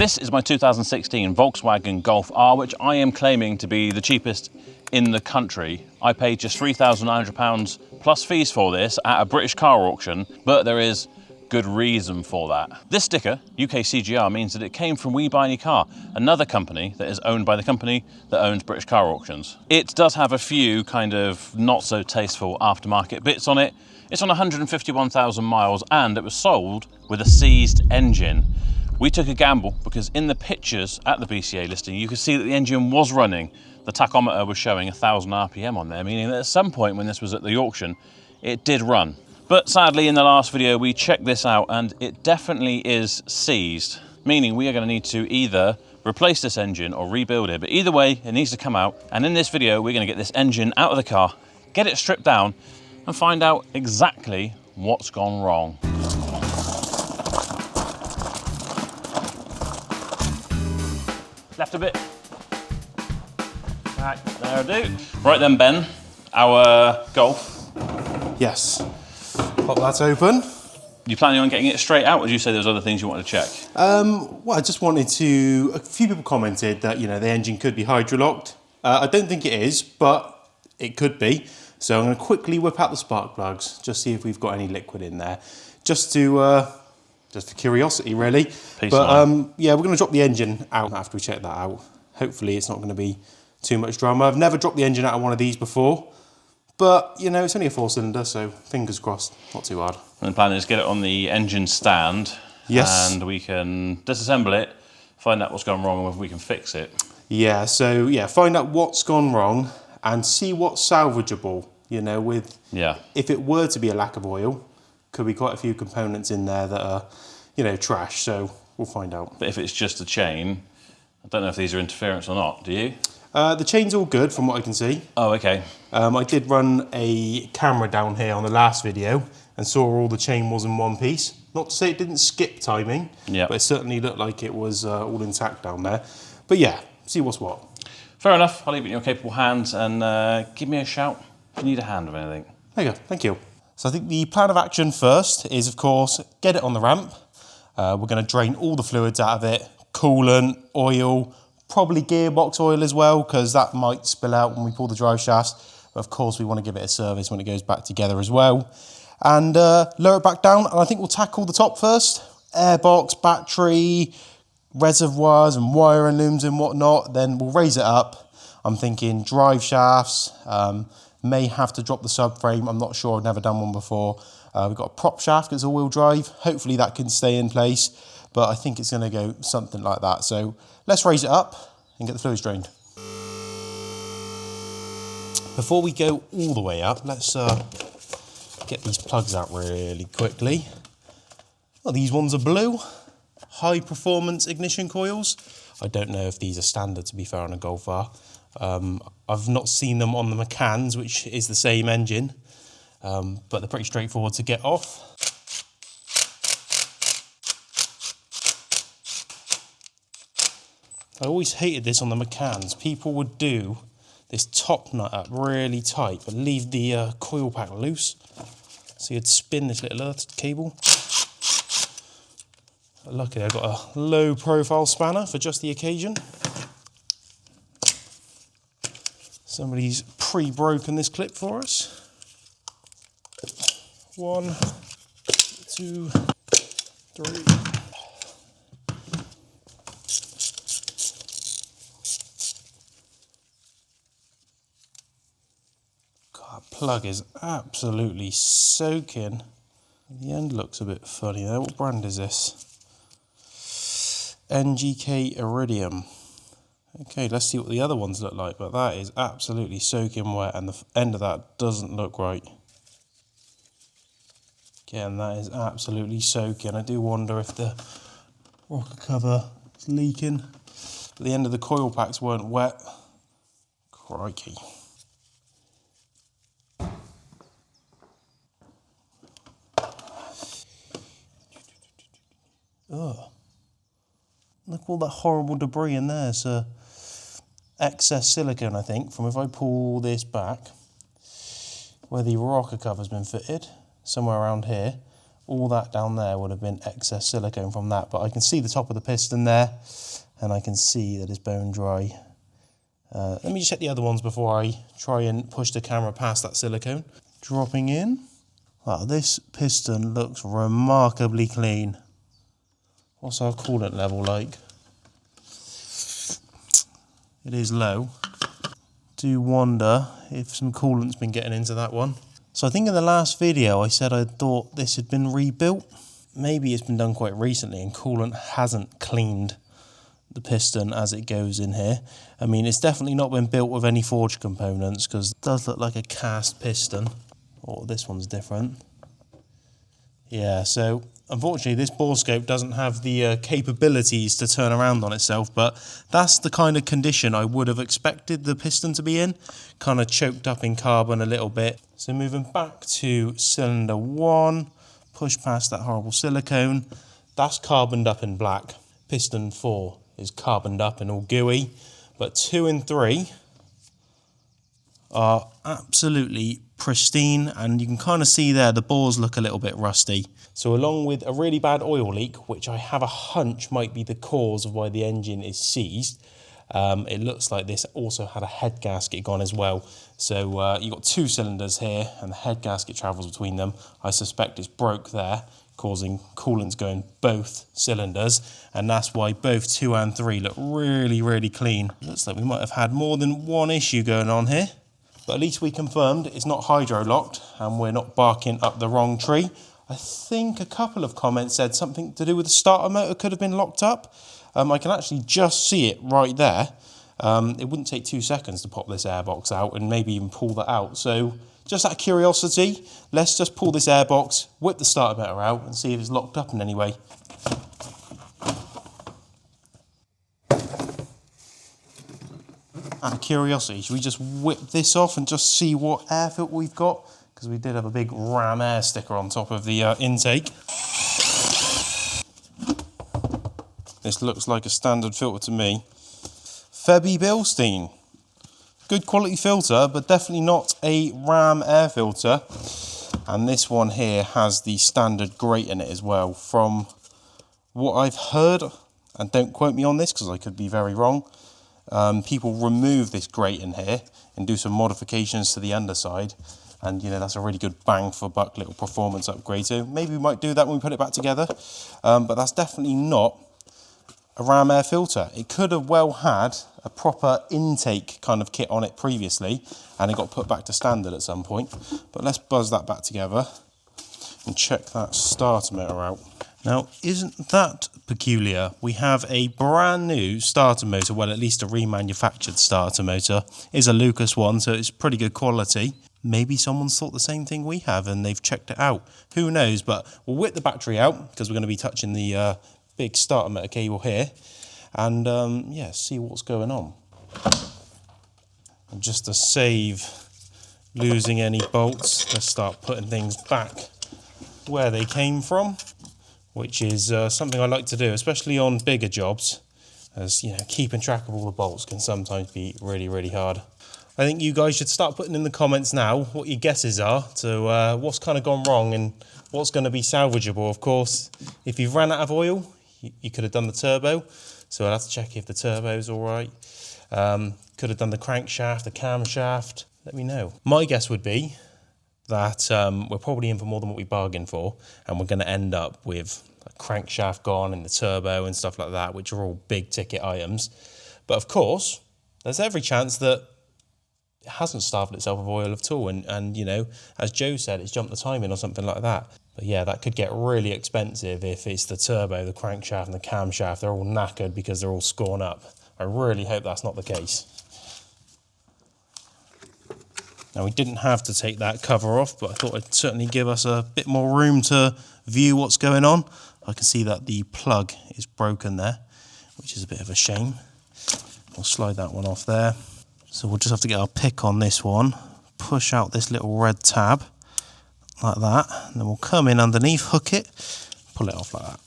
This is my 2016 Volkswagen Golf R, which I am claiming to be the cheapest in the country. I paid just £3,900 plus fees for this at a British car auction, but there is good reason for that. This sticker, UK CGR, means that it came from We Buy Any Car, another company that is owned by the company that owns British car auctions. It does have a few kind of not so tasteful aftermarket bits on it. It's on 151,000 miles and it was sold with a seized engine. We took a gamble because in the pictures at the BCA listing, you could see that the engine was running. The tachometer was showing 1,000 RPM on there, meaning that at some point when this was at the auction, it did run. But sadly, in the last video, we checked this out and it definitely is seized, meaning we are going to need to either replace this engine or rebuild it. But either way, it needs to come out. And in this video, we're going to get this engine out of the car, get it stripped down and find out exactly what's gone wrong. Left a bit. Right, there I do. Right then, Ben, our Golf. Yes. Pop that open. You planning on getting it straight out, or did you say there was other things you wanted to check? Well, I just wanted to. A few people commented that the engine could be hydrolocked. I don't think it is, but it could be. So I'm going to quickly whip out the spark plugs, just see if we've got any liquid in there, just for curiosity, really. Yeah, we're going to drop the engine out after we check that out. Hopefully, it's not going to be too much drama. I've never dropped the engine out of one of these before. But, it's only a 4-cylinder, so fingers crossed, not too hard. And the plan is get it on the engine stand. Yes. And we can disassemble it, find out what's gone wrong and whether we can fix it. Yeah, so, find out what's gone wrong and see what's salvageable, if it were to be a lack of oil, could be quite a few components in there that are, trash, so we'll find out. But if it's just a chain, I don't know if these are interference or not, do you? The chain's all good from what I can see. Oh, okay. I did run a camera down here on the last video and saw all the chain was in one piece. Not to say it didn't skip timing, but it certainly looked like it was all intact down there. But yeah, see what's what. Fair enough. I'll leave it in your capable hands and give me a shout if you need a hand with anything. There you go. Thank you. So I think the plan of action first is, of course, get it on the ramp. We're going to drain all the fluids out of it, coolant, oil, probably gearbox oil as well, because that might spill out when we pull the drive shafts. But of course, we want to give it a service when it goes back together as well. And lower it back down, and I think we'll tackle the top first. Airbox, battery, reservoirs and wiring looms and whatnot. Then we'll raise it up. I'm thinking drive shafts, may have to drop the subframe. I'm not sure, I've never done one before. We've got a prop shaft that's all-wheel drive. Hopefully that can stay in place, but I think it's going to go something like that. So let's raise it up and get the fluids drained. Before we go all the way up, let's get these plugs out really quickly. Well, these ones are blue, high performance ignition coils. I don't know if these are standard, to be fair, on a Golf R. I've not seen them on the Macans, which is the same engine, but they're pretty straightforward to get off. I always hated this on the Macans. People would do this top nut up really tight, but leave the coil pack loose. So you'd spin this little earth cable. But luckily, I've got a low profile spanner for just the occasion. Somebody's pre-broken this clip for us. 1, 2, 3. God, plug is absolutely soaking. The end looks a bit funny there. What brand is this? NGK Iridium. Okay, let's see what the other ones look like, but that is absolutely soaking wet and the end of that doesn't look right. Again, that is absolutely soaking. I do wonder if the rocker cover is leaking, but the end of the coil packs weren't wet. Crikey. Ugh. Look all that horrible debris in there. So excess silicone, I think, from if I pull this back, where the rocker cover's been fitted, somewhere around here, all that down there would have been excess silicone from that, but I can see the top of the piston there, and I can see that it's bone dry. Let me just check the other ones before I try and push the camera past that silicone. Dropping in. Wow, this piston looks remarkably clean. What's our coolant level like? It is low. Do wonder if some coolant's been getting into that one. So I think in the last video I said I thought this had been rebuilt. Maybe it's been done quite recently and coolant hasn't cleaned the piston as it goes in here. I mean, it's definitely not been built with any forged components because it does look like a cast piston. Oh, this one's different. Yeah, so unfortunately this bore scope doesn't have the capabilities to turn around on itself, but that's the kind of condition I would have expected the piston to be in, kind of choked up in carbon a little bit. So moving back to cylinder 1, push past that horrible silicone, that's carboned up in black. Piston 4 is carboned up and all gooey, but 2 and 3 are absolutely pristine, and you can kind of see there the bores look a little bit rusty. So along with a really bad oil leak, which I have a hunch might be the cause of why the engine is seized, it looks like this also had a head gasket gone as well. So you've got 2 cylinders here and the head gasket travels between them. I suspect it's broke there, causing coolant to go in both cylinders, and that's why both 2 and 3 look really, really clean. Looks like we might have had more than one issue going on here. But at least we confirmed it's not hydro locked and we're not barking up the wrong tree. I think a couple of comments said something to do with the starter motor could have been locked up. I can actually just see it right there. It wouldn't take 2 seconds to pop this airbox out and maybe even pull that out. So just out of curiosity, let's just pull this airbox, whip the starter motor out and see if it's locked up in any way. Out of curiosity, should we just whip this off and just see what air filter we've got? Because we did have a big Ram Air sticker on top of the intake. This looks like a standard filter to me. Febby Bilstein. Good quality filter, but definitely not a Ram air filter. And this one here has the standard grate in it as well. From what I've heard, and don't quote me on this because I could be very wrong, people remove this grate in here and do some modifications to the underside, and you know, that's a really good bang for buck little performance upgrade. So maybe we might do that when we put it back together, but that's definitely not a Ram air filter. It could have well had a proper intake kind of kit on it previously and it got put back to standard at some point. But let's buzz that back together and check that starter motor out. Now, isn't that peculiar? We have a brand new starter motor, well, at least a remanufactured starter motor. It's a Lucas one, so it's pretty good quality. Maybe someone's thought the same thing we have and they've checked it out. Who knows? But we'll whip the battery out because we're going to be touching the big starter motor cable here and yeah, see what's going on. And just to save losing any bolts, let's start putting things back where they came from, which is something I like to do, especially on bigger jobs, as you know, keeping track of all the bolts can sometimes be really, really hard. I think you guys should start putting in the comments now what your guesses are to what's kind of gone wrong and what's going to be salvageable. Of course, if you've ran out of oil, you could have done the turbo, so I'll have to check if the turbo's all right. Could have done the crankshaft, the camshaft. Let me know. My guess would be that we're probably in for more than what we bargained for, and we're going to end up with a crankshaft gone and the turbo and stuff like that, which are all big ticket items. But of course, there's every chance that it hasn't starved itself of oil at all, and you know, as Joe said, it's jumped the timing or something like that. But yeah, that could get really expensive if it's the turbo, the crankshaft and the camshaft, they're all knackered because they're all scorn up. I really hope that's not the case. Now, we didn't have to take that cover off, but I thought I'd certainly give us a bit more room to view what's going on. I can see that the plug is broken there, which is a bit of a shame. We'll slide that one off there. So we'll just have to get our pick on this one, push out this little red tab, like that, and then we'll come in underneath, hook it, pull it off like that.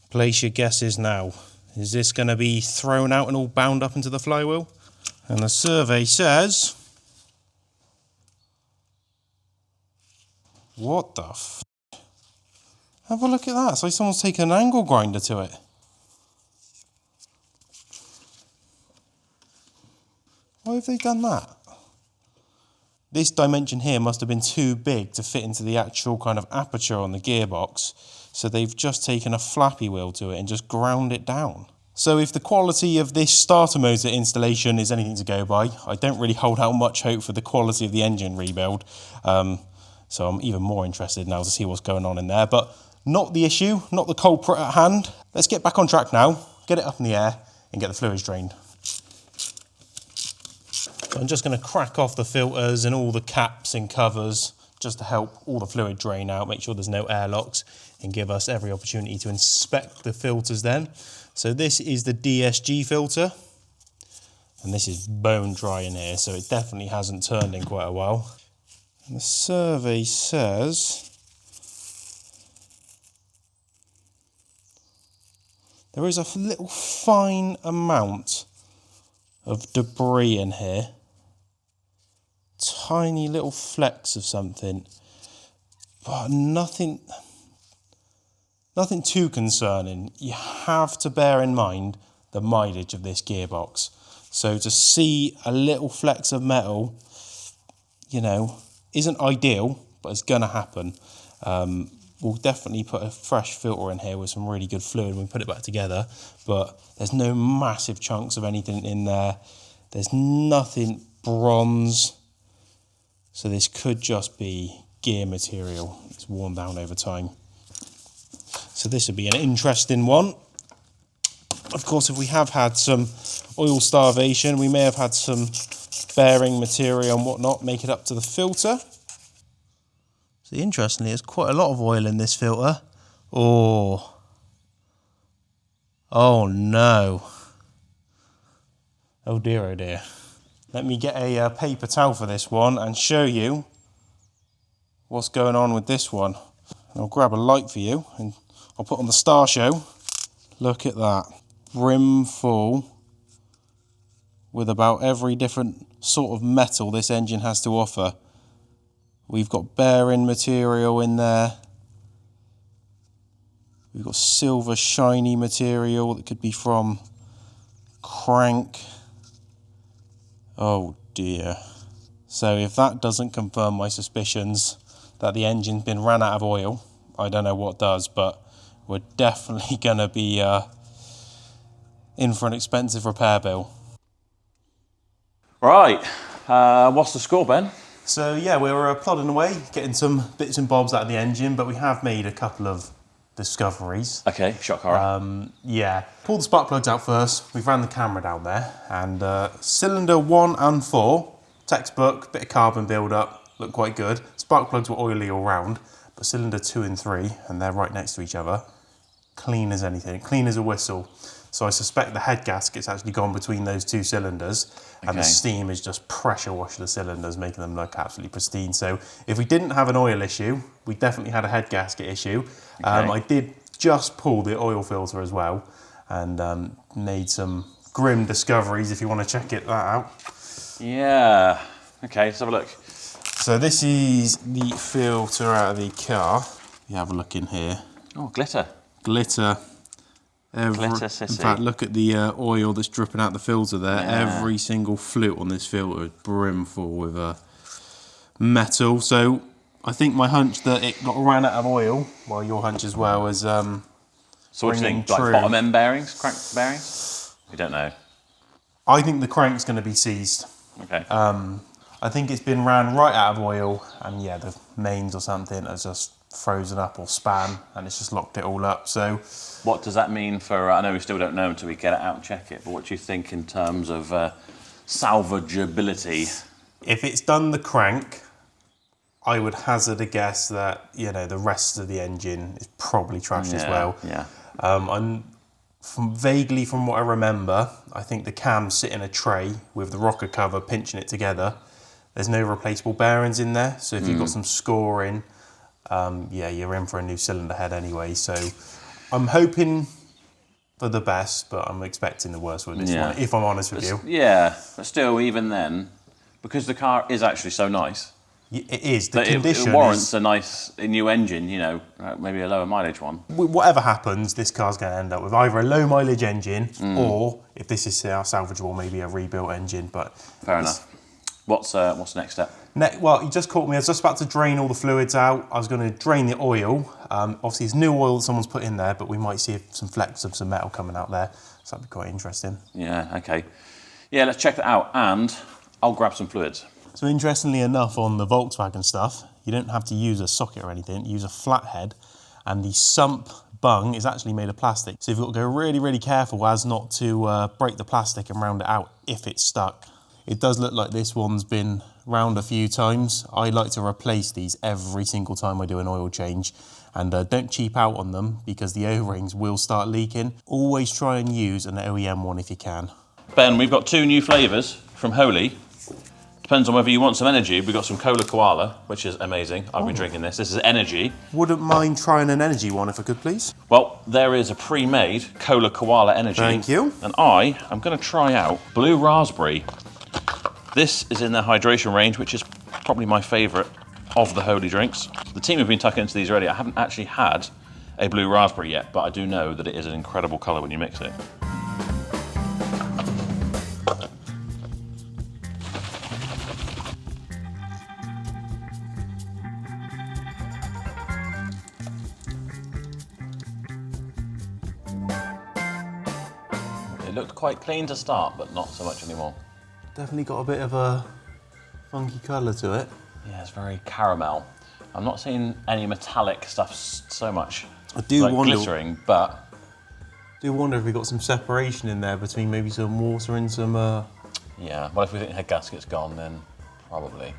Place your guesses now. Is this going to be thrown out and all bound up into the flywheel? And the survey says... What the f... Have a look at that. It's like someone's taken an angle grinder to it. Why have they done that? This dimension here must have been too big to fit into the actual kind of aperture on the gearbox. So they've just taken a flappy wheel to it and just ground it down. So if the quality of this starter motor installation is anything to go by, I don't really hold out much hope for the quality of the engine rebuild. So I'm even more interested now to see what's going on in there. But not the issue, not the culprit at hand. Let's get back on track now, get it up in the air and get the fluids drained. So I'm just going to crack off the filters and all the caps and covers just to help all the fluid drain out, make sure there's no airlocks and give us every opportunity to inspect the filters then. So this is the DSG filter and this is bone dry in here, so it definitely hasn't turned in quite a while. And the survey says there is a little fine amount of debris in here. Tiny little flecks of something, but nothing too concerning. You have to bear in mind the mileage of this gearbox. So to see a little flecks of metal, you know, isn't ideal, but it's gonna happen. We'll definitely put a fresh filter in here with some really good fluid when we put it back together, but there's no massive chunks of anything in there. There's nothing bronze. So this could just be gear material. It's worn down over time. So this would be an interesting one. Of course, if we have had some oil starvation, we may have had some bearing material and whatnot make it up to the filter. So interestingly, there's quite a lot of oil in this filter. Oh no. Oh dear, oh dear. Let me get a paper towel for this one and show you what's going on with this one. And I'll grab a light for you and I'll put on the Star Show. Look at that. Brim full with about every different sort of metal this engine has to offer. We've got bearing material in there. We've got silver shiny material that could be from crank. Oh dear. So if that doesn't confirm my suspicions that the engine's been ran out of oil, I don't know what does, but we're definitely going to be in for an expensive repair bill. Right, what's the score, Ben? So yeah, we were plodding away, getting some bits and bobs out of the engine, but we have made a couple of discoveries. Okay, shock horror. Yeah, pull the spark plugs out first. We've ran the camera down there, and cylinder 1 and 4, textbook, bit of carbon build-up, look quite good. Spark plugs were oily all round, but cylinder 2 and 3, and they're right next to each other, clean as anything, clean as a whistle. So I suspect the head gasket's actually gone between those two cylinders, and the steam is just pressure washed the cylinders, making them look absolutely pristine. So if we didn't have an oil issue, we definitely had a head gasket issue. I did just pull the oil filter as well, and made some grim discoveries if you want to check that out. Yeah, okay, let's have a look. So this is the filter out of the car. You have a look in here. Oh, glitter. Glitter. Glitter In sissy. fact, look at the oil that's dripping out the filter there. Yeah. Every single flute on this filter is brimful with metal. So I think my hunch that it got ran out of oil, while your hunch as well, is So what do you think, true. like bottom end bearings, crank bearings? We don't know. I think the crank's going to be seized. Okay. I think it's been ran right out of oil, and yeah, the mains or something has just frozen up or span, and it's just locked it all up. So What does that mean for, I know we still don't know until we get it out and check it, but what do you think in terms of salvageability? if it's done the crank, I would hazard a guess that, you know, the rest of the engine is probably trashed as well. Yeah. Vaguely from what I remember, I think the cams sit in a tray with the rocker cover pinching it together. There's no replaceable bearings in there, so if you've got some scoring, yeah, you're in for a new cylinder head anyway. So I'm hoping for the best, but I'm expecting the worst with this one, if I'm honest with you. Yeah, but still, even then, because the car is actually so nice, It is. The condition it warrants a nice new engine, you know, maybe a lower mileage one. Whatever happens, this car's going to end up with either a low mileage engine or, if this is salvageable, maybe a rebuilt engine. But fair enough. What's the next step? Well, you just caught me. I was just about to drain all the fluids out. I was going to drain the oil. Obviously, it's new oil that someone's put in there, but we might see some flecks of some metal coming out there. So that'd be quite interesting. Yeah, okay. Yeah, let's check that out, and I'll grab some fluids. So interestingly enough, on the Volkswagen stuff, you don't have to use a socket or anything. You use a flathead, and the sump bung is actually made of plastic. So you've got to go really, really careful as not to break the plastic and round it out if it's stuck. It does look like this one's been round a few times. I like to replace these every single time I do an oil change, and don't cheap out on them because the O-rings will start leaking. Always try and use an OEM one if you can. Ben, we've got 2 new flavours from Holy. Depends on whether you want some energy. We've got some Cola Koala, which is amazing. I've been drinking this. This is energy. Wouldn't mind trying an energy one if I could, please. Well, there is a pre-made Cola Koala energy. Thank you. And I am going to try out Blue Raspberry. This is in their hydration range, which is probably my favourite of the Holy drinks. The team have been tucking into these already. I haven't actually had a Blue Raspberry yet, but I do know that it is an incredible colour when you mix it. It looked quite clean to start, but not so much anymore. Definitely got a bit of a funky colour to it. Yeah, it's very caramel. I'm not seeing any metallic stuff so much. I do wonder, glittering, but if we got some separation in there between maybe some water and some. Yeah, well, if we think the head gasket's gone, then probably.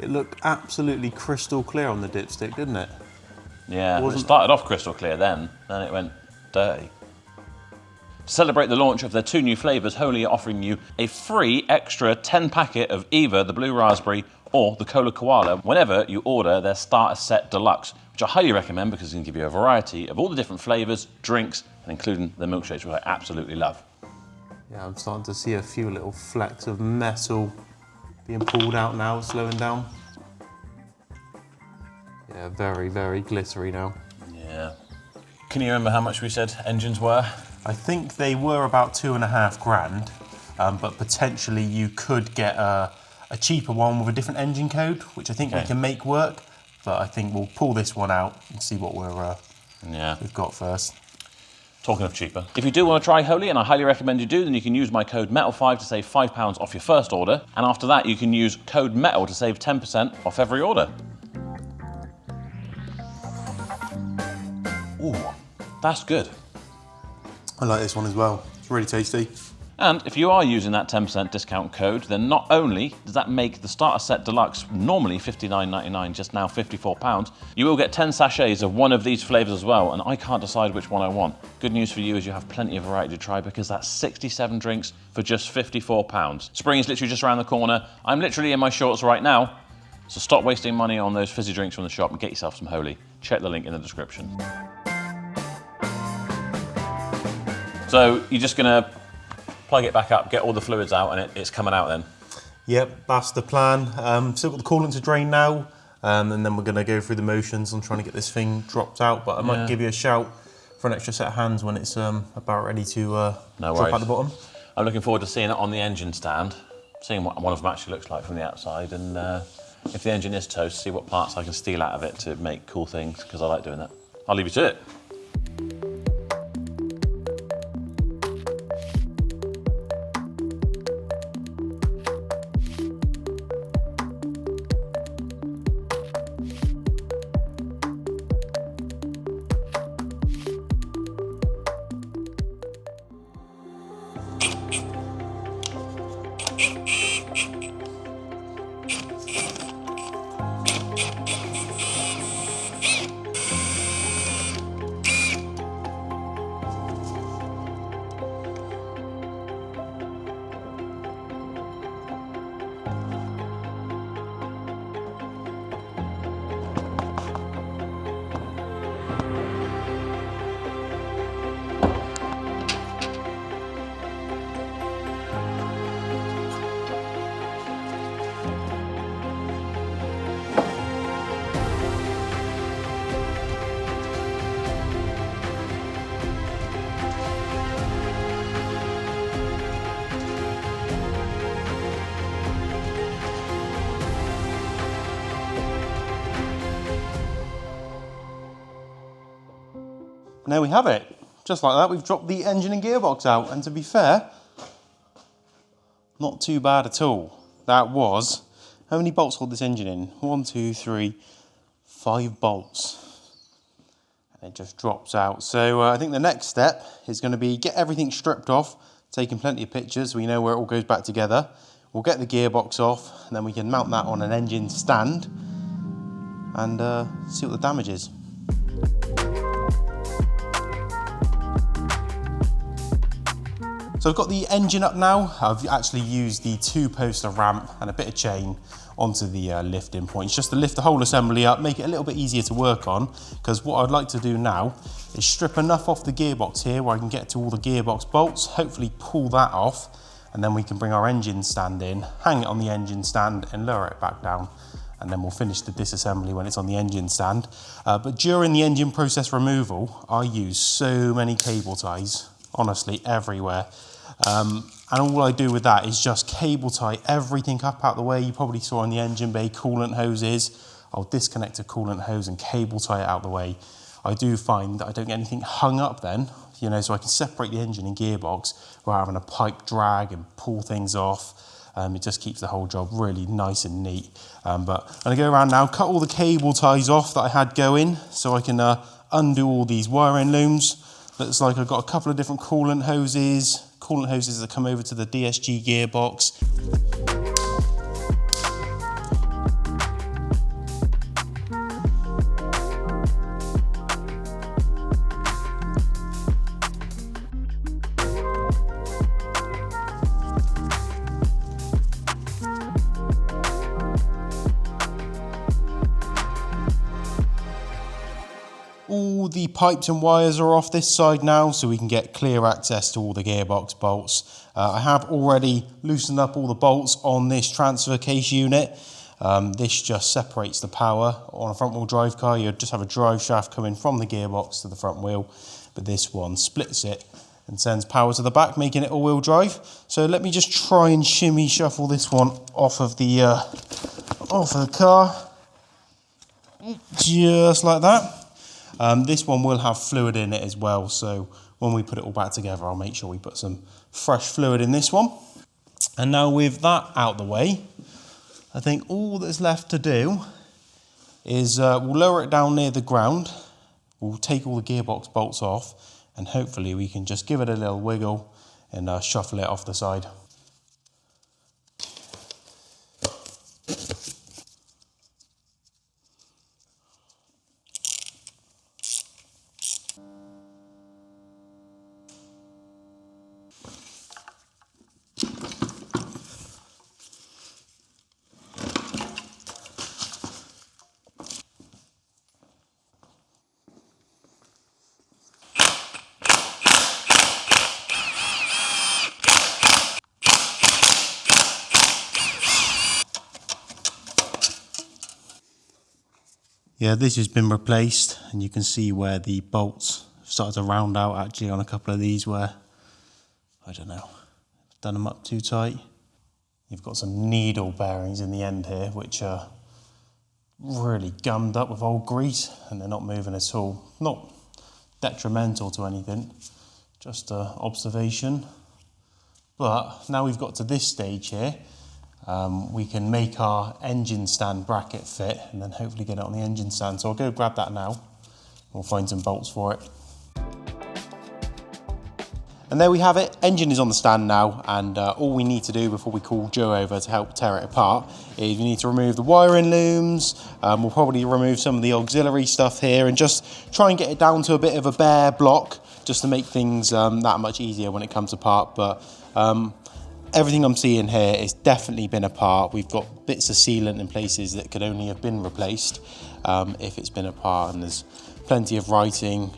It looked absolutely crystal clear on the dipstick, didn't it? Yeah, it started off crystal clear then it went dirty. To celebrate the launch of their 2 new flavours, Holy are offering you a free extra 10 packet of either the Blue Raspberry or the Cola Koala whenever you order their Starter Set Deluxe, which I highly recommend because it can give you a variety of all the different flavours, drinks, and including the milkshakes, which I absolutely love. Yeah, I'm starting to see a few little flecks of metal being pulled out now, slowing down. Yeah, very, very glittery now. Yeah. Can you remember how much we said engines were? I think they were about $2.5 grand, but potentially you could get a cheaper one with a different engine code, which I think we can make work. But I think we'll pull this one out and see what we've got first. Talking of cheaper, if you do want to try Holy, and I highly recommend you do, then you can use my code METAL5 to save £5 off your first order. And after that, you can use code METAL to save 10% off every order. Ooh, that's good. I like this one as well. It's really tasty. And if you are using that 10% discount code, then not only does that make the Starter Set Deluxe normally $59.99, just now £54, you will get 10 sachets of one of these flavours as well, and I can't decide which one I want. Good news for you is you have plenty of variety to try because that's 67 drinks for just £54. Spring is literally just around the corner. I'm literally in my shorts right now, so stop wasting money on those fizzy drinks from the shop and get yourself some Holy. Check the link in the description. So you're just gonna plug it back up, get all the fluids out, and it's coming out then? Yep, that's the plan. Still got the coolant to drain now, and then we're gonna go through the motions on trying to get this thing dropped out, but I might give you a shout for an extra set of hands when it's about ready to drop out the bottom. I'm looking forward to seeing it on the engine stand, seeing what one of them actually looks like from the outside, and if the engine is toast, see what parts I can steal out of it to make cool things, because I like doing that. I'll leave you to it. And there we have it. Just like that, we've dropped the engine and gearbox out. And to be fair, not too bad at all. That was, how many bolts hold this engine in? 1, 2, 3, 5 bolts. And it just drops out. So I think the next step is going to be get everything stripped off, taking plenty of pictures so we know where it all goes back together. We'll get the gearbox off, and then we can mount that on an engine stand and see what the damage is. So I've got the engine up now. I've actually used the 2-poster ramp and a bit of chain onto the lifting points just to lift the whole assembly up, make it a little bit easier to work on, because what I'd like to do now is strip enough off the gearbox here where I can get to all the gearbox bolts, hopefully pull that off, and then we can bring our engine stand in, hang it on the engine stand and lower it back down, and then we'll finish the disassembly when it's on the engine stand. But during the engine process removal, I use so many cable ties, honestly everywhere. And all I do with that is just cable tie everything up out the way. You probably saw in the engine bay coolant hoses. I'll disconnect a coolant hose and cable tie it out the way. I do find that I don't get anything hung up then, you know, so I can separate the engine and gearbox without having a pipe drag and pull things off. It just keeps the whole job really nice and neat. But I'm gonna go around now, cut all the cable ties off that I had going so I can undo all these wiring looms. Looks like I've got a couple of different coolant hoses that come over to the DSG gearbox. All the pipes and wires are off this side now, so we can get clear access to all the gearbox bolts. I have already loosened up all the bolts on this transfer case unit. This just separates the power. On a front wheel drive car, you just have a drive shaft coming from the gearbox to the front wheel, but this one splits it and sends power to the back, making it all-wheel drive. So let me just try and shimmy shuffle this one off of the car, just like that. This one will have fluid in it as well, so when we put it all back together, I'll make sure we put some fresh fluid in this one. And now with that out the way, I think all that's left to do is we'll lower it down near the ground, we'll take all the gearbox bolts off, and hopefully we can just give it a little wiggle and shuffle it off the side. Yeah, this has been replaced, and you can see where the bolts started to round out actually on a couple of these where, I don't know, done them up too tight. You've got some needle bearings in the end here, which are really gummed up with old grease, and they're not moving at all. Not detrimental to anything, just an observation. But now we've got to this stage here, we can make our engine stand bracket fit and then hopefully get it on the engine stand. So I'll go grab that now. We'll find some bolts for it. And there we have it. Engine is on the stand now, and all we need to do before we call Joe over to help tear it apart is we need to remove the wiring looms. We'll probably remove some of the auxiliary stuff here and just try and get it down to a bit of a bare block just to make things that much easier when it comes apart. But everything I'm seeing here has definitely been apart. We've got bits of sealant in places that could only have been replaced if it's been apart, and there's plenty of writing.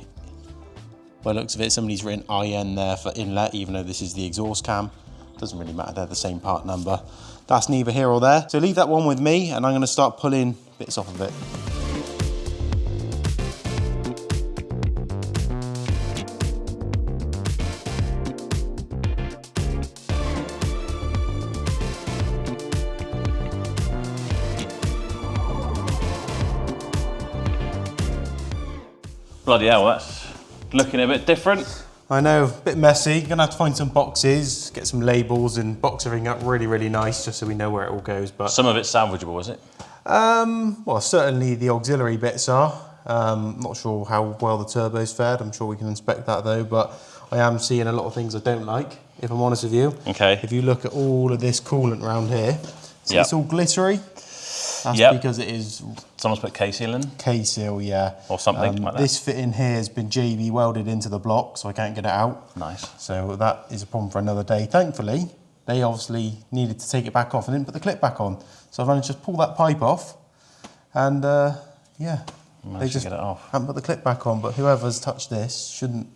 By the looks of it, somebody's written IN there for inlet, even though this is the exhaust cam. Doesn't really matter, they're the same part number. That's neither here or there. So leave that one with me, and I'm gonna start pulling bits off of it. Bloody hell, that's looking a bit different. I know, a bit messy. Gonna have to find some boxes, get some labels and box everything up really nice just so we know where it all goes. But some of it's salvageable, is it? Well, certainly the auxiliary bits are. Not sure how well the turbo's fared. I'm sure we can inspect that though, but I am seeing a lot of things I don't like, if I'm honest with you. Okay. If you look at all of this coolant around here, so Yep. it's all glittery. That's because it is Someone's put K-seal in? K-seal, yeah. Or something like that. This fitting here has been JB welded into the block, so I can't get it out. Nice. So that is a problem for another day. Thankfully, they obviously needed to take it back off and didn't put the clip back on. So I've only just pulled that pipe off and yeah, they just get it off. haven't put the clip back on, but whoever's touched this shouldn't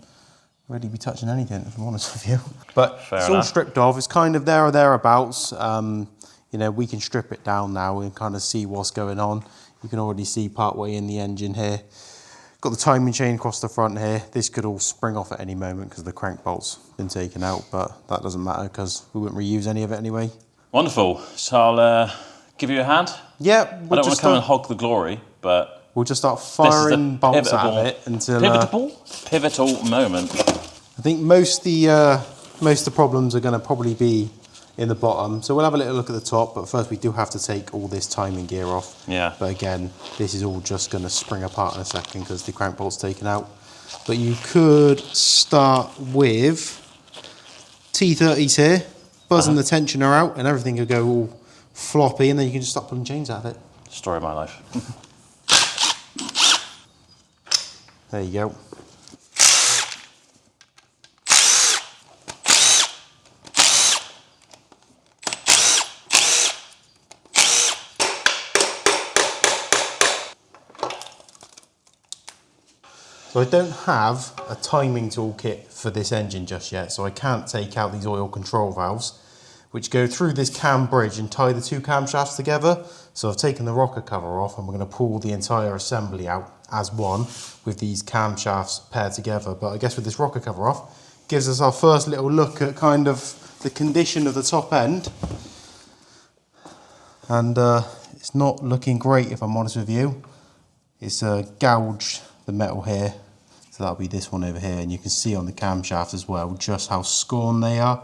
really be touching anything, if I'm honest with you. But it's all stripped off. It's kind of there or thereabouts. You know, we can strip it down now and kind of see what's going on. You can already see part way in the engine here. Got the timing chain across the front here. This could all spring off at any moment because the crank bolt's been taken out, but that doesn't matter because we wouldn't reuse any of it anyway. Wonderful. So I'll give you a hand. Yeah, I don't want to come and hog the glory, but we'll just start firing bolts out of it until pivotal moment. I think most of the problems are going to probably be in the bottom. So we'll have a little look at the top, but first we do have to take all this timing gear off. Yeah. But again, this is all just going to spring apart in a second because the crank bolt's taken out. But you could start with T30s here, buzzing the tensioner out, and everything could go all floppy, and then you can just start pulling chains out of it. Story of my life. There you go. So I don't have a timing toolkit for this engine just yet, so I can't take out these oil control valves, which go through this cam bridge and tie the two camshafts together. So I've taken the rocker cover off and we're going to pull the entire assembly out as one with these camshafts paired together. But I guess with this rocker cover off, gives us our first little look at kind of the condition of the top end. And it's not looking great, if I'm honest with you. It's gouged the metal here. So that'll be this one over here, and you can see on the camshafts as well just how scorned they are,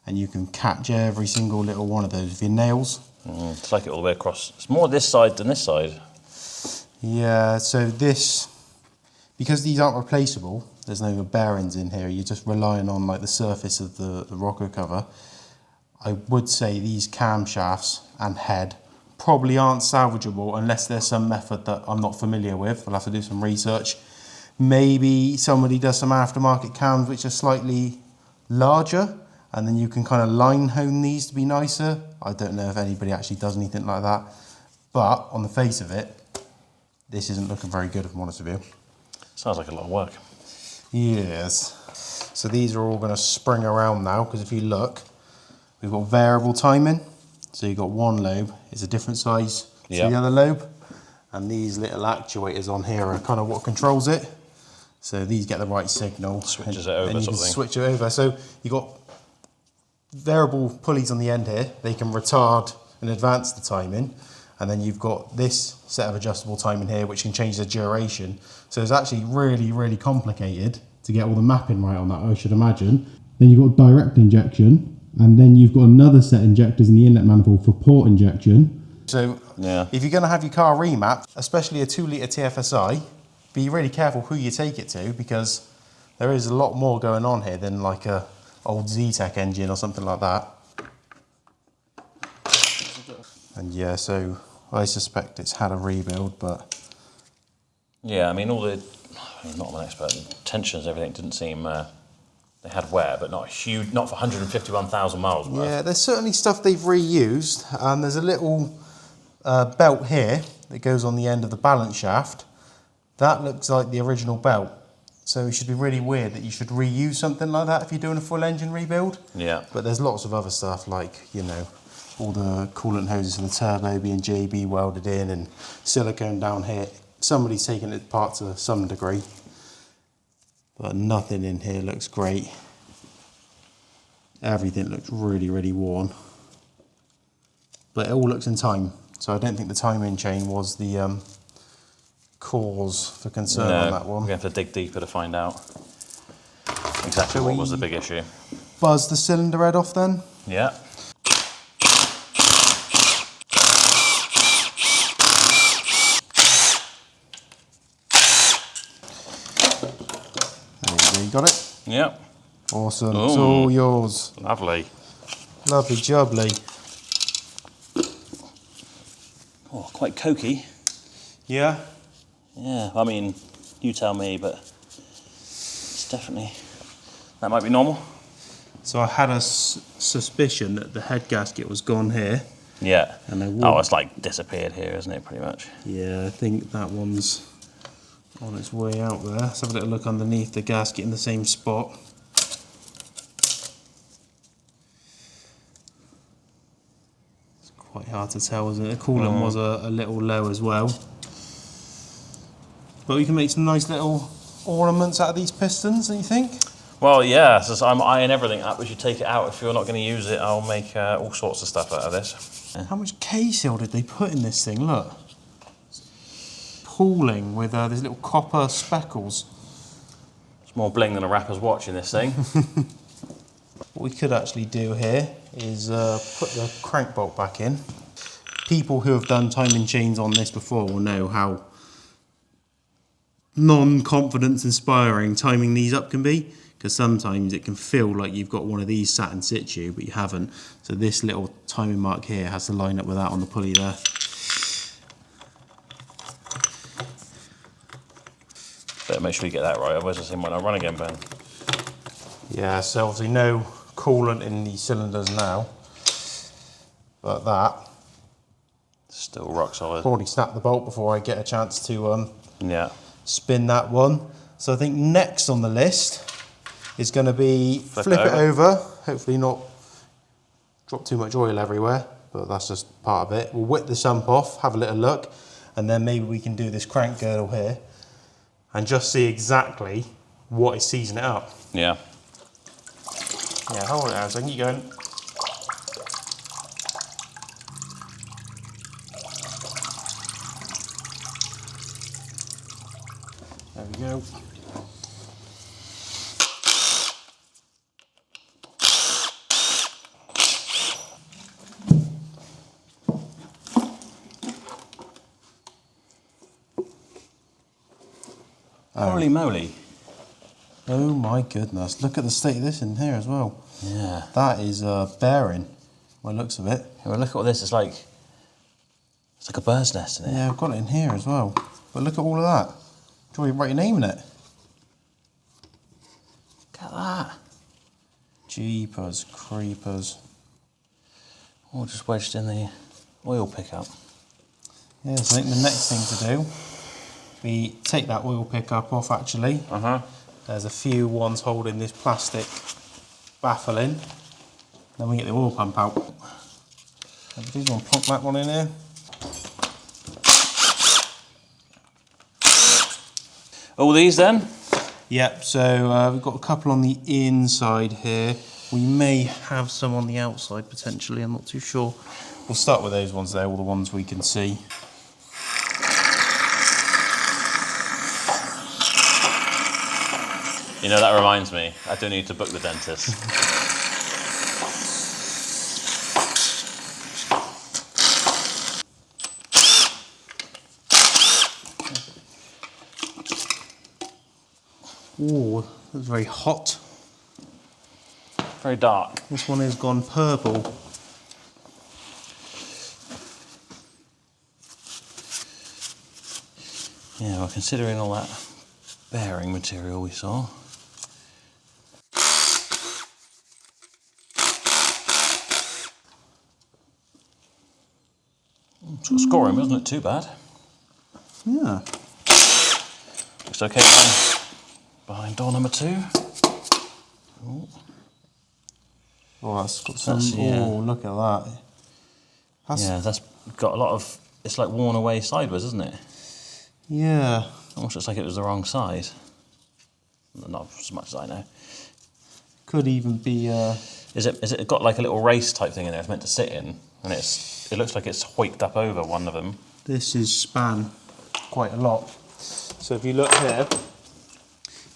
and you can catch every single little one of those with your nails. It's like it all the way across. It's more this side than this side. Yeah, so this, because these aren't replaceable, there's no bearings in here, you're just relying on like the surface of the rocker cover. I would say these camshafts and head probably aren't salvageable unless there's some method that I'm not familiar with. We'll have to do some research. Maybe somebody does some aftermarket cams which are slightly larger, and then you can kind of line hone these to be nicer. I don't know if anybody actually does anything like that, but on the face of it, this isn't looking very good, if I'm honest with you. Sounds like a lot of work. Yes. So these are all going to spring around now, because if you look, we've got variable timing. So you've got one lobe, it's a different size to the other lobe, and these little actuators on here are kind of what controls it. So these get the right signal. Switches it over, and you can switch it over. So you've got variable pulleys on the end here. They can retard and advance the timing. And then you've got this set of adjustable timing here, which can change the duration. So it's actually really complicated to get all the mapping right on that, I should imagine. Then you've got direct injection, and then you've got another set of injectors in the inlet manifold for port injection. So if you're going to have your car remapped, especially a 2 litre TFSI, be really careful who you take it to, because there is a lot more going on here than like a old Z-Tech engine or something like that. And yeah, so I suspect it's had a rebuild, but... Yeah, I mean, all the, I'm not an expert, tensions, everything didn't seem, they had wear, but not huge, not for 151,000 miles worth. Yeah, there's certainly stuff they've reused, and there's a little belt here that goes on the end of the balance shaft. That looks like the original belt. So it should be really weird that you should reuse something like that if you're doing a full engine rebuild. Yeah. But there's lots of other stuff like, you know, all the coolant hoses for the turbo being JB welded in and silicone down here. Somebody's taken it apart to some degree. But nothing in here looks great. Everything looks really worn. But it all looks in time. So I don't think the timing chain was the cause for concern on that one. We're going to have to dig deeper to find out. Exactly what was the big issue. Buzz the cylinder head off then. Yeah. There you go, you got it? Yep. Awesome, Ooh. it's all yours. Lovely. Lovely jubbly. Oh, quite cokey. Yeah? Yeah, I mean, you tell me, but it's definitely, that might be normal. So I had a suspicion that the head gasket was gone here. Yeah. And I Oh, it's like disappeared here, isn't it, pretty much? Yeah, I think that one's on its way out there. Let's have a little look underneath the gasket in the same spot. It's quite hard to tell, isn't it? The coolant was a little low as well. But we can make some nice little ornaments out of these pistons, don't you think? Well, yeah, so I'm eyeing everything up. We should take it out. If you're not going to use it, I'll make all sorts of stuff out of this. Yeah. How much K-seal did they put in this thing? Look. It's pooling with these little copper speckles. It's more bling than a rapper's watch in this thing. What we could actually do here is put the crank bolt back in. People who have done timing chains on this before will know how non-confidence inspiring timing these up can be, because sometimes it can feel like you've got one of these sat in situ but you haven't. So this little timing mark here has to line up with that on the pulley there. Better make sure you get that right, otherwise the same when I run again, Ben. Yeah, so obviously no coolant in the cylinders now, but that Still rock solid. probably snap the bolt before I get a chance to Yeah. spin that one. So I think next on the list is going to be flip it over, hopefully not drop too much oil everywhere, but that's just part of it. We'll whip the sump off, have a little look, and then maybe we can do this crank girdle here and just see exactly what is seizing it up. Yeah. Yeah, hold it there so I can keep going. There we go. Holy moly. Oh my goodness, look at the state of this in here as well. Yeah. That is a bearing, by the looks of it. Yeah, well, look at all this. It's like a bird's nest in it. Yeah, I've got it in here as well. But look at all of that. Do you want to write your name in it? Look at that. Jeepers creepers. All just wedged in the oil pickup. Yeah, so I think the next thing to do, we take that oil pickup off actually. There's a few ones holding this plastic baffle in. Then we get the oil pump out. Just want to plonk that one in here. All these then? Yep, so we've got a couple on the inside here. We may have some on the outside potentially, I'm not too sure. We'll start with those ones there, all the ones we can see. You know, that reminds me, I do need to book the dentist. Ooh, that's very hot. Very dark. This one has gone purple. Yeah, well, considering all that bearing material we saw. Sort of scoring, wasn't it too bad? Yeah. Looks okay behind door number 2. Ooh. Oh, that's got some. Yeah. Oh, look at that. That's got a lot of. It's like worn away sideways, isn't it? Yeah. Almost looks like it was the wrong side. Not as much as I know. Could even be. Is it got like a little race type thing in there? It's meant to sit in, and it looks like it's hoiked up over one of them. This is span quite a lot. So if you look here,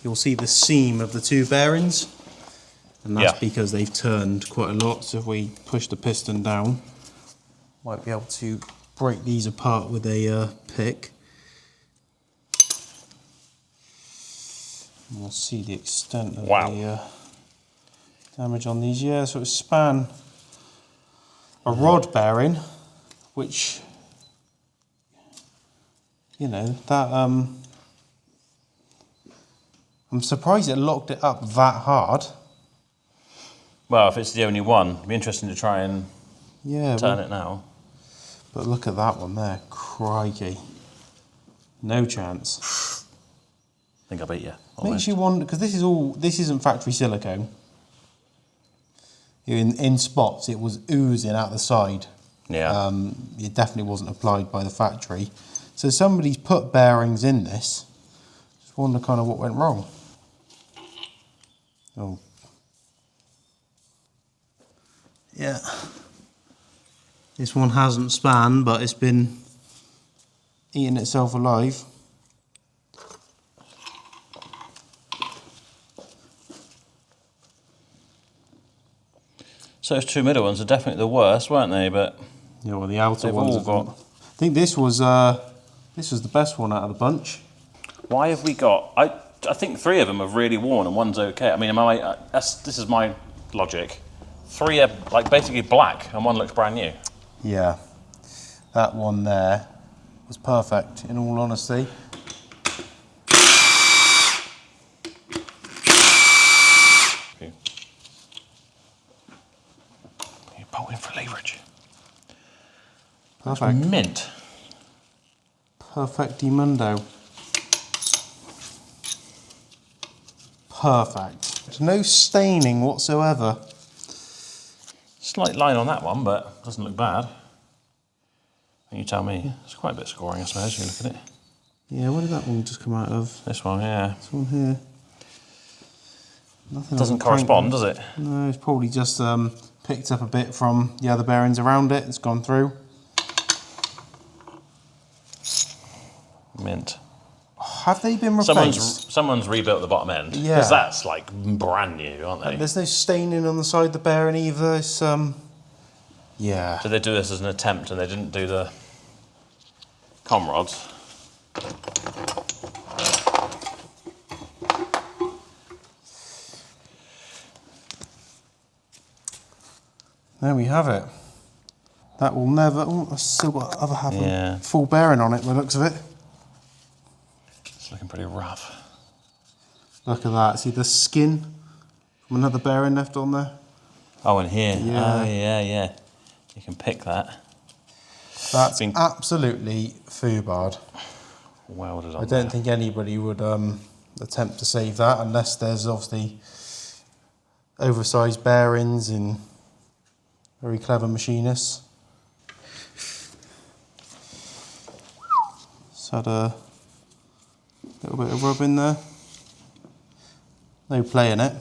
you'll see the seam of the two bearings, and that's Yeah. because they've turned quite a lot. So if we push the piston down, might be able to break these apart with a pick. And we'll see the extent of the damage on these. Yeah, so it span a rod bearing, which, you know, that I'm surprised it locked it up that hard. Well, if it's the only one, it'd be interesting to try and turn it now. But look at that one there, crikey. No chance. I think I beat you. Makes you wonder, because this isn't factory silicone. In spots, it was oozing out the side. Yeah. It definitely wasn't applied by the factory. So somebody's put bearings in this. Just wonder kind of what went wrong. Oh. Yeah. This one hasn't span, but it's been eating itself alive. So those two middle ones are definitely the worst, weren't they? But yeah, well, the outer they've ones all got. I think this was the best one out of the bunch. Why have we got? I think three of them are really worn and one's okay. I mean, this is my logic. Three are like basically black and one looks brand new. Yeah, that one there was perfect. In all honesty. You're bolting for leverage. Perfect. That's mint. Perfectimundo. Perfect. No staining whatsoever. Slight line on that one, but doesn't look bad. You tell me. It's quite a bit of scoring, I suppose, if you look at it. Yeah, where did that one just come out of? This one, yeah. This one here. Nothing Doesn't correspond, does it? No, it's probably just picked up a bit from the other bearings around it. It's gone through. Mint. Have they been replaced? Someone's rebuilt the bottom end. Yeah. Because that's like brand new, aren't they? There's no staining on the side of the bearing either. It's, yeah. Did they do this as an attempt and they didn't do the com rods? There we have it. That will never... Oh, I've still got the other half of full bearing on it by the looks of it. It's looking pretty rough. Look at that. See the skin from another bearing left on there? Oh, and here. Yeah. Oh, yeah. You can pick that. That's absolutely foobarred. Welded on I don't think anybody would attempt to save that unless there's obviously oversized bearings and very clever machinists. Just had a little bit of rub in there. No play in it.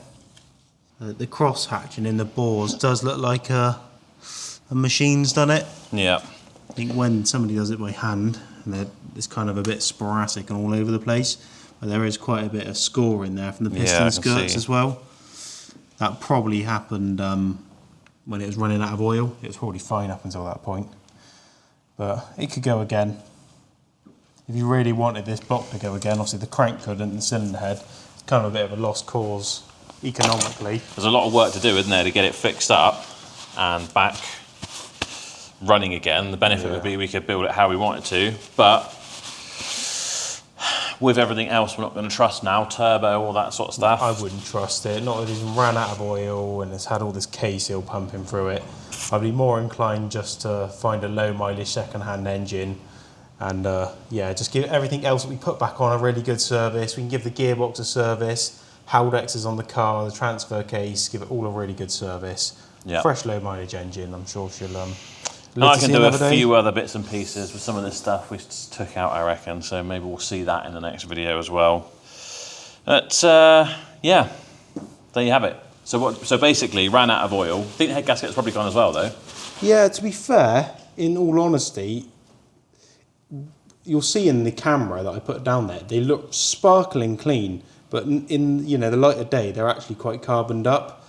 The cross hatching in the bores does look like a machine's done it. Yeah. I think when somebody does it by hand, it's kind of a bit sporadic and all over the place, but there is quite a bit of score in there from the piston skirts as well. That probably happened when it was running out of oil. It was probably fine up until that point, but it could go again. If you really wanted this block to go again, obviously the crank couldn't, and the cylinder head, it's kind of a bit of a lost cause economically. There's a lot of work to do, isn't there, to get it fixed up and back running again. The benefit would be we could build it how we wanted to, but with everything else we're not going to trust now, turbo, all that sort of stuff. I wouldn't trust it, not that it's ran out of oil and it's had all this K-seal pumping through it. I'd be more inclined just to find a low mileage second-hand engine and just give everything else that we put back on a really good service. We can give the gearbox a service, Haldexes on the car, the transfer case, give it all a really good service. Yeah. Fresh low mileage engine, I'm sure she'll I can do a few other bits and pieces with some of this stuff we took out, I reckon, so maybe we'll see that in the next video as well. But yeah, there you have it. So basically, ran out of oil. I think the head gasket's probably gone as well, though. Yeah, to be fair, in all honesty, you'll see in the camera that I put down there, they look sparkling clean. but in the light of day, they're actually quite carboned up.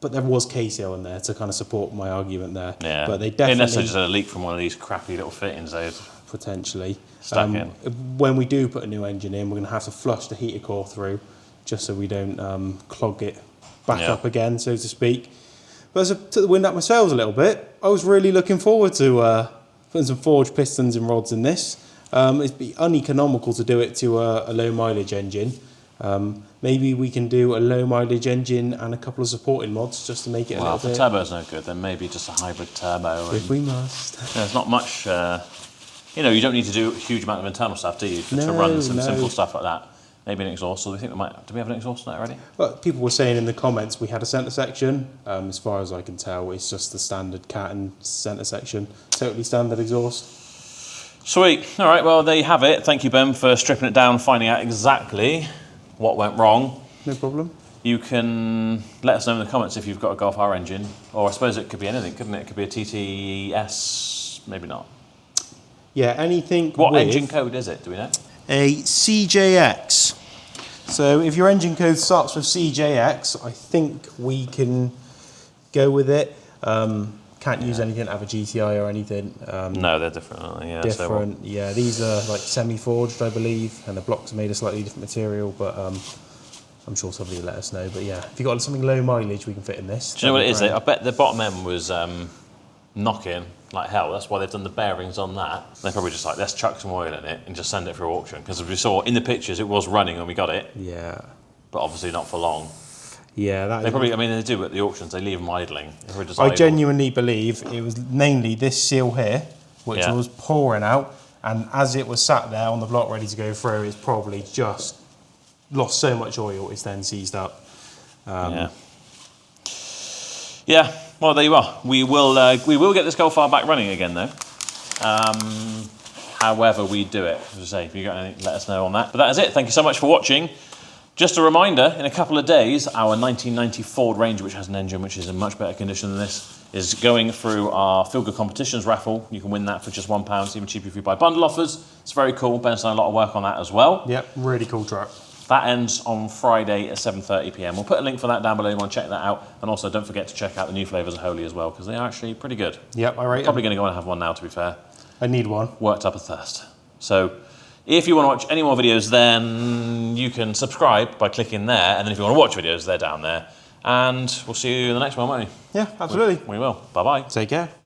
But there was KCl in there to kind of support my argument there. Yeah. But they definitely... Unless it's just a leak from one of these crappy little fittings they've potentially stuck in. When we do put a new engine in, we're going to have to flush the heater core through, just so we don't clog it back up again, so to speak. But as I took the wind out my sails a little bit, I was really looking forward to putting some forged pistons and rods in this. It'd be uneconomical to do it to a low mileage engine. Maybe we can do a low mileage engine and a couple of supporting mods just to make it a little bit... Well, if the turbo's no good, then maybe just a hybrid turbo. If we must. There's not much, you don't need to do a huge amount of internal stuff, do you, to run some simple stuff like that. Maybe an exhaust, so we think we might... Do we have an exhaust on that already? Well, people were saying in the comments we had a centre section. As far as I can tell, it's just the standard cat and centre section. Totally standard exhaust. Sweet. All right, well, there you have it. Thank you, Ben, for stripping it down and finding out exactly what went wrong. No problem. You can let us know in the comments if you've got a Golf R engine, or I suppose it could be anything, couldn't it? It could be a TTS, maybe not. Yeah, anything. What engine code is it? Do we know? A CJX. So if your engine code starts with CJX, I think we can go with it. Can't use anything out of a GTI or anything. No, they're different, aren't they? Yeah, different, yeah. These are like semi-forged, I believe, and the blocks are made of slightly different material, but I'm sure somebody will let us know. But yeah, if you've got something low mileage, we can fit in this. Do you know what it is? I bet the bottom end was knocking like hell. That's why they've done the bearings on that. They're probably just like, let's chuck some oil in it and just send it for auction. Because as we saw in the pictures, it was running when we got it. Yeah. But obviously not for long. Yeah, they probably, I mean, they do at the auctions, they leave them idling. I genuinely believe it was mainly this seal here, which was pouring out, and as it was sat there on the block ready to go through, it's probably just lost so much oil, it's then seized up. Yeah, well, there you are. We will get this Golf R back running again, though. However we do it. As I say, if you've got anything, let us know on that. But that is it. Thank you so much for watching. Just a reminder, in a couple of days, our 1990 Ford Ranger, which has an engine which is in much better condition than this, is going through our Feel Good Competitions raffle. You can win that for just £1. It's even cheaper if you buy bundle offers. It's very cool. Ben's done a lot of work on that as well. Yep, really cool truck. That ends on Friday at 7:30 PM. We'll put a link for that down below. You want to check that out. And also, don't forget to check out the new flavours of Holy as well, because they are actually pretty good. Yep, I rate them. Probably going to go and have one now, to be fair. I need one. Worked up a thirst. So, if you want to watch any more videos, then you can subscribe by clicking there. And then if you want to watch videos, they're down there. And we'll see you in the next one, won't we? Yeah, absolutely. We will. Bye-bye. Take care.